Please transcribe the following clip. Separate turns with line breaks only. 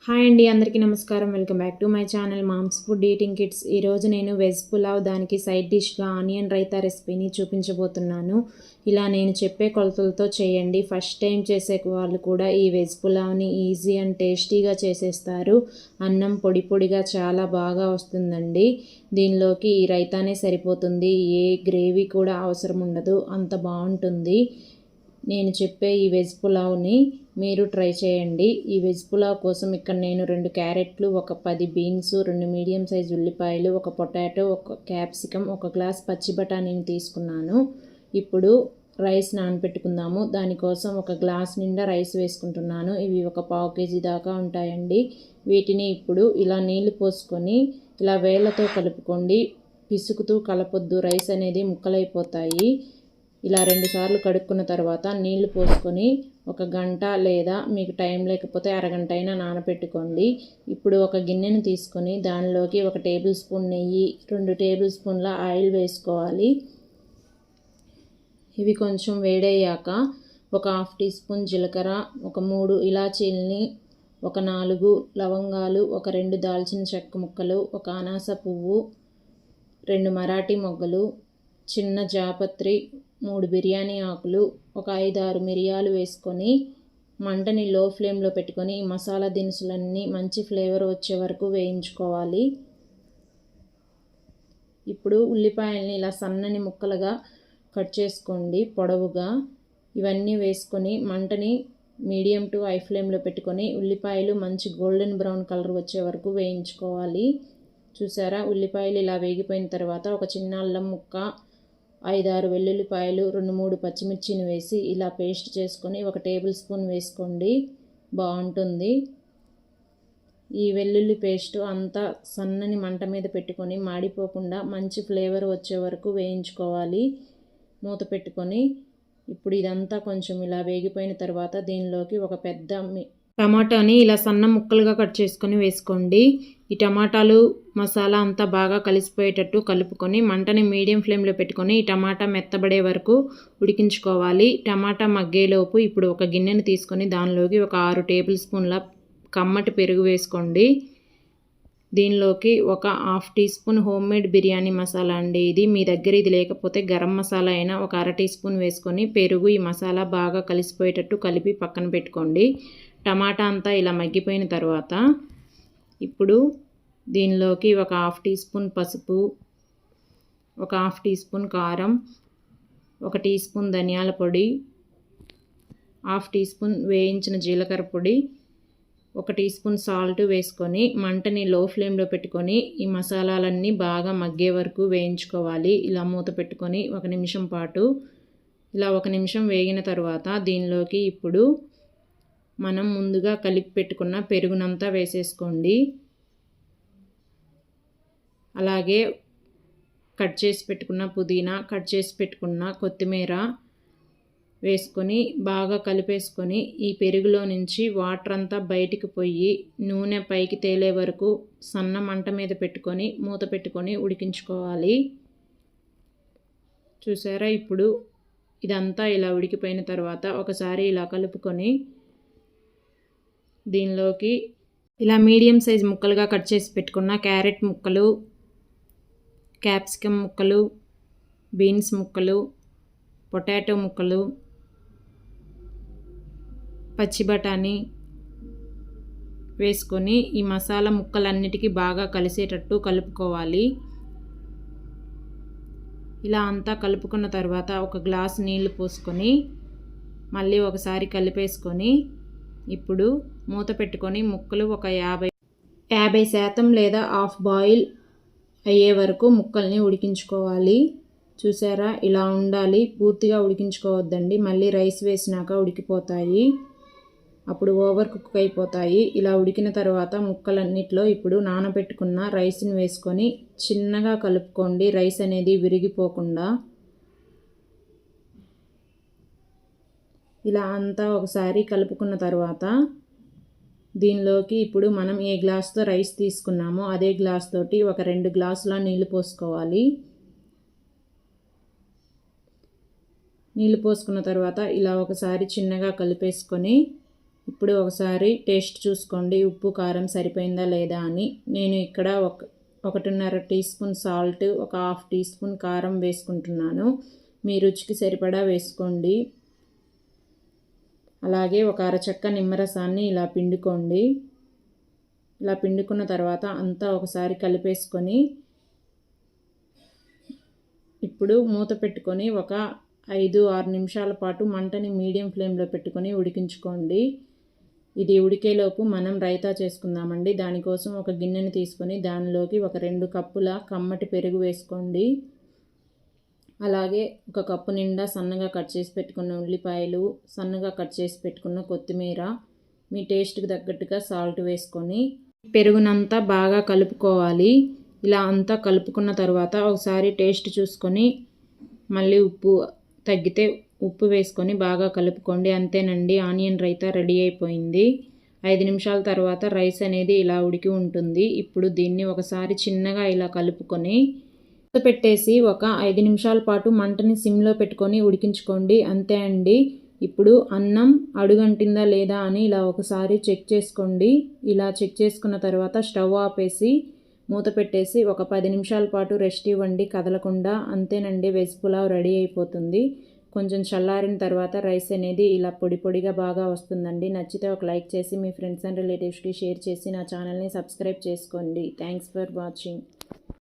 Hi అండి, అందరికీ నమస్కారం. Welcome back to my channel moms food eating kids. ఈరోజు నేను వెజ్ పులావ్ దానికి సైడ్ డిష్గా ఆనియన్ రైతా రెసిపీని చూపించబోతున్నాను. ఇలా నేను చెప్పే కొలతలతో చేయండి. ఫస్ట్ టైం చేసే వాళ్ళు కూడా ఈ వెజ్ పులావ్ని ఈజీ అండ్ టేస్టీగా చేసేస్తారు. అన్నం పొడి పొడిగా చాలా బాగా వస్తుందండి. దీనిలోకి ఈ రైతానే సరిపోతుంది. ఏ గ్రేవీ కూడా అవసరం ఉండదు, అంత బాగుంటుంది. నేను చెప్పే ఈ వెజ్ పులావ్ని మీరు ట్రై చేయండి. ఈ వెజ్ పులావ్ కోసం ఇక్కడ నేను 2 క్యారెట్లు, ఒక 10 బీన్స్, 2 మీడియం సైజ్ ఉల్లిపాయలు, ఒక పొటాటో, ఒక క్యాప్సికమ్, ఒక గ్లాస్ పచ్చి బఠానీని తీసుకున్నాను. ఇప్పుడు రైస్ నానబెట్టుకుందాము. దానికోసం ఒక గ్లాస్ నిండా రైస్ వేసుకుంటున్నాను. ఇవి ఒక 1/2 కేజీ దాకా ఉంటాయండి. వీటిని ఇప్పుడు ఇలా నీళ్లు పోసుకొని ఇలా వేళ్ళతో కలుపుకోండి. పిసుకుతూ కలపొద్దు, రైస్ అనేది ముక్కలైపోతాయి. ఇలా 2 సార్లు కడుక్కున్న తర్వాత నీళ్లు పోసుకొని ఒక గంట లేదా మీకు టైం లేకపోతే అరగంట అయినా నానబెట్టుకోండి. ఇప్పుడు ఒక గిన్నెను తీసుకొని దానిలోకి 1 టేబుల్ స్పూన్ నెయ్యి, 2 టేబుల్ స్పూన్ల ఆయిల్ వేసుకోవాలి. ఇవి కొంచెం వేడయ్యాక ఒక 1/2 టీ స్పూన్ జీలకర్ర, ఒక 3 ఇలాచీల్ని, ఒక 4 లవంగాలు, ఒక 2 దాల్చిన చెక్క ముక్కలు, ఒక అనాస పువ్వు, 2 మరాఠీ మొగ్గలు, చిన్న జాపత్రి, 3 బిర్యానీ ఆకులు, ఒక 5-6 మిరియాలు వేసుకొని మంటని లో ఫ్లేమ్లో పెట్టుకొని ఈ మసాలా దినుసులన్నీ మంచి ఫ్లేవర్ వచ్చే వరకు వేయించుకోవాలి. ఇప్పుడు ఉల్లిపాయల్ని ఇలా సన్నని ముక్కలుగా కట్ చేసుకోండి పొడవుగా. ఇవన్నీ వేసుకొని మంటని మీడియం టు హై ఫ్లేమ్లో పెట్టుకొని ఉల్లిపాయలు మంచి గోల్డెన్ బ్రౌన్ కలర్ వచ్చే వరకు వేయించుకోవాలి. చూసారా, ఉల్లిపాయలు ఇలా వేగిపోయిన తర్వాత ఒక చిన్న అల్లం ముక్క, 5-6 వెల్లుల్లిపాయలు, 2-3 పచ్చిమిర్చిని వేసి ఇలా పేస్ట్ చేసుకొని 1 టేబుల్ స్పూన్ వేసుకోండి, బాగుంటుంది. ఈ వెల్లుల్లి పేస్ట్ అంతా సన్నని మంట మీద పెట్టుకొని మాడిపోకుండా మంచి ఫ్లేవర్ వచ్చే వరకు వేయించుకోవాలి మూత పెట్టుకొని. ఇప్పుడు ఇదంతా కొంచెం ఇలా వేగిపోయిన తర్వాత దీనిలోకి ఒక పెద్ద టమాటాని ఇలా సన్న ముక్కలుగా కట్ చేసుకొని వేసుకోండి. ఈ టమాటాలు మసాలా అంతా బాగా కలిసిపోయేటట్టు కలుపుకొని మంటని మీడియం ఫ్లేమ్లో పెట్టుకొని ఈ టమాటా మెత్తబడే వరకు ఉడికించుకోవాలి. టమాటా మగ్గేలోపు ఇప్పుడు ఒక గిన్నెను తీసుకొని దానిలోకి ఒక 6 టేబుల్ స్పూన్ల కమ్మటి పెరుగు వేసుకోండి. దీనిలోకి ఒక 1/2 teaspoon homemade biryani masala అండి. ఇది మీ దగ్గర ఇది లేకపోతే గరం మసాలా అయినా ఒక 1/2 టీ స్పూన్ వేసుకొని పెరుగు ఈ మసాలా బాగా కలిసిపోయేటట్టు కలిపి పక్కన పెట్టుకోండి. టమాటా అంతా ఇలా మగ్గిపోయిన తర్వాత ఇప్పుడు దీనిలోకి ఒక 1/2 టీ స్పూన్ పసుపు, ఒక 1/2 టీ స్పూన్ కారం, 1 టీ స్పూన్ ధనియాల పొడి, 1/2 టీ స్పూన్ వేయించిన జీలకర్ర పొడి, 1 టీ స్పూన్ సాల్ట్ వేసుకొని మంటని లో ఫ్లేమ్లో పెట్టుకొని ఈ మసాలాలన్నీ బాగా మగ్గే వరకు వేయించుకోవాలి. ఇలా మూత పెట్టుకొని 1 నిమిషం పాటు. ఇలా 1 నిమిషం వేగిన తర్వాత దీనిలోకి ఇప్పుడు మనం ముందుగా కలిపి పెట్టుకున్న పెరుగునంతా వేసేసుకోండి. అలాగే కట్ చేసి పెట్టుకున్న పుదీనా, కట్ చేసి పెట్టుకున్న కొత్తిమీర వేసుకొని బాగా కలిపేసుకొని ఈ పెరుగులో నుంచి వాటర్ అంతా బయటికి పోయి నూనె పైకి తేలే వరకు సన్న మంట మీద పెట్టుకొని మూత పెట్టుకొని ఉడికించుకోవాలి. చూసారా, ఇప్పుడు ఇదంతా ఇలా ఉడికిపోయిన తర్వాత ఒకసారి ఇలా కలుపుకొని దీనిలోకి ఇలా మీడియం సైజ్ ముక్కలుగా కట్ చేసి పెట్టుకున్న క్యారెట్ ముక్కలు, క్యాప్సికమ్ ముక్కలు, బీన్స్ ముక్కలు, పొటాటో ముక్కలు, పచ్చి బఠానీ వేసుకొని ఈ మసాలా ముక్కలన్నిటికీ బాగా కలిసేటట్టు కలుపుకోవాలి. ఇలా అంతా కలుపుకున్న తర్వాత ఒక గ్లాస్ నీళ్లు పోసుకొని మళ్ళీ ఒకసారి కలిపేసుకొని ఇప్పుడు మూత పెట్టుకొని ముక్కలు ఒక 50% లేదా హాఫ్ బాయిల్ అయ్యే వరకు ముక్కల్ని ఉడికించుకోవాలి. చూసారా, ఇలా ఉండాలి. పూర్తిగా ఉడికించుకోవద్దండి, మళ్ళీ రైస్ వేసినాక ఉడికిపోతాయి, అప్పుడు ఓవర్ కుక్ అయిపోతాయి. ఇలా ఉడికిన తర్వాత ముక్కలన్నిట్లో ఇప్పుడు నానబెట్టుకున్న రైస్ని వేసుకొని చిన్నగా కలుపుకోండి, రైస్ అనేది విరిగిపోకుండా. ఇలా అంతా ఒకసారి కలుపుకున్న తర్వాత దీనిలోకి ఇప్పుడు మనం ఏ గ్లాస్తో రైస్ తీసుకున్నామో అదే గ్లాస్ తోటి ఒక 2 గ్లాసుల నీళ్లు పోసుకోవాలి. నీళ్లు పోసుకున్న తర్వాత ఇలా ఒకసారి చిన్నగా కలిపేసుకొని ఇప్పుడు ఒకసారి టేస్ట్ చూసుకోండి, ఉప్పు కారం సరిపోయిందా లేదా అని. నేను ఇక్కడ 1.5 teaspoon salt, 1/2 teaspoon కారం వేసుకుంటున్నాను. మీ రుచికి సరిపడా వేసుకోండి. అలాగే ఒక అరచెక్క నిమ్మరసాన్ని ఇలా పిండుకోండి. ఇలా పిండుకున్న తర్వాత అంతా ఒకసారి కలిపేసుకొని ఇప్పుడు మూత పెట్టుకొని ఒక 5-6 నిమిషాల పాటు మంటని మీడియం ఫ్లేమ్లో పెట్టుకొని ఉడికించుకోండి. ఇది ఉడికేలోపు మనం రైతా చేసుకుందామండి. దానికోసం ఒక గిన్నెని తీసుకొని దానిలోకి ఒక 2 కప్పుల కమ్మటి పెరుగు వేసుకోండి. అలాగే ఒక కప్పు నిండా సన్నగా కట్ చేసి పెట్టుకున్న ఉల్లిపాయలు, సన్నగా కట్ చేసి పెట్టుకున్న కొత్తిమీర, మీ టేస్ట్కి తగ్గట్టుగా సాల్ట్ వేసుకొని పెరుగునంతా బాగా కలుపుకోవాలి. ఇలా అంతా కలుపుకున్న తర్వాత ఒకసారి టేస్ట్ చూసుకొని మళ్ళీ ఉప్పు తగ్గితే ఉప్పు వేసుకొని బాగా కలుపుకోండి. అంతేనండి, ఆనియన్ రైతా రెడీ అయిపోయింది. 5 నిమిషాల తర్వాత రైస్ అనేది ఇలా ఉడికి ఉంటుంది. ఇప్పుడు దీన్ని ఒకసారి చిన్నగా ఇలా కలుపుకొని పెట్టేసి ఒక 5 నిమిషాల పాటు మంటని సిమ్లో పెట్టుకొని ఉడికించుకోండి. అంతే అండి. ఇప్పుడు అన్నం అడుగంటిందా లేదా అని ఇలా ఒకసారి చెక్ చేసుకోండి. ఇలా చెక్ చేసుకున్న తర్వాత స్టవ్ ఆపేసి మూత పెట్టేసి ఒక 10 నిమిషాల పాటు రెస్ట్ ఇవ్వండి కదలకుండా. అంతేనండి, వెజ్ పులావ్ రెడీ అయిపోతుంది. కొంచెం చల్లారిన తర్వాత రైస్ అనేది ఇలా పొడి పొడిగా బాగా వస్తుందండి. నచ్చితే ఒక లైక్ చేసి మీ ఫ్రెండ్స్ అండ్ రిలేటివ్స్కి షేర్ చేసి నా ఛానల్ని సబ్స్క్రైబ్ చేసుకోండి. Thanks for watching.